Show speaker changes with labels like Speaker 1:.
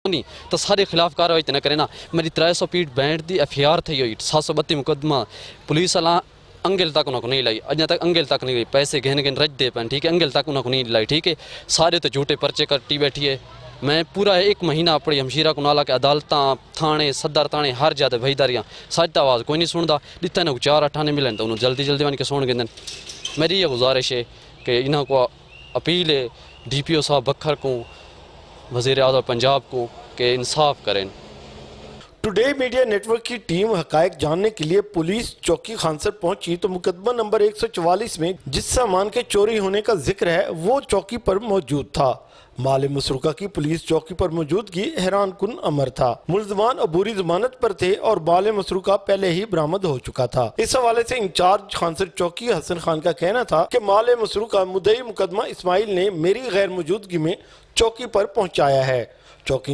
Speaker 1: نہیں تو سارے خلاف کاروائی نہ کرے نا میری 300 پیٹ بینٹ دی FIR تھی ہوئی 732 مقدمہ پولیس والا انگل تک انہوں کو نہیں لائی اجنا تک انگل تک نہیں لائی پیسے گہن رج دے پین ٹھیک ہے انگل تک انہوں کو نہیں لائی ٹھیک ہے سارے تو جھوٹے پرچے کٹی بیٹھی ہے میں پورا ایک مہینہ اپنی ہمشیرہ کو نالا کہ عدالتاں تھانے صدر تھانے ہر جاتے بھائیداریاں سچ آواز کوئی نہیں سنتا دیتا انہوں 4-8 ملن تو انہوں جلدی جلدی ون کے سن گندن میری یہ گزارش ہے کہ انہوں کو اپیل ہے DPO صاحب بکھر کو وزیر اعظم پنجاب کو کہ انصاف کریں.
Speaker 2: ٹوڈے میڈیا نیٹ ورک کی ٹیم حقائق جاننے کے لیے پولیس چوکی خانسر پہنچی تو مقدمہ نمبر 144 میں جس سامان کے چوری ہونے کا ذکر ہے وہ چوکی پر موجود تھا. مال مسروقہ کی پولیس چوکی پر موجودگی حیران کن امر تھا. ملزمان عبوری ضمانت پر تھے اور مال مسروقہ پہلے ہی برآمد ہو چکا تھا. اس حوالے سے انچارج خانسر چوکی حسن خان کا کہنا تھا کہ مال مسروقہ مدعی مقدمہ اسماعیل نے میری غیر موجودگی میں چوکی پر پہنچایا ہے. چوکی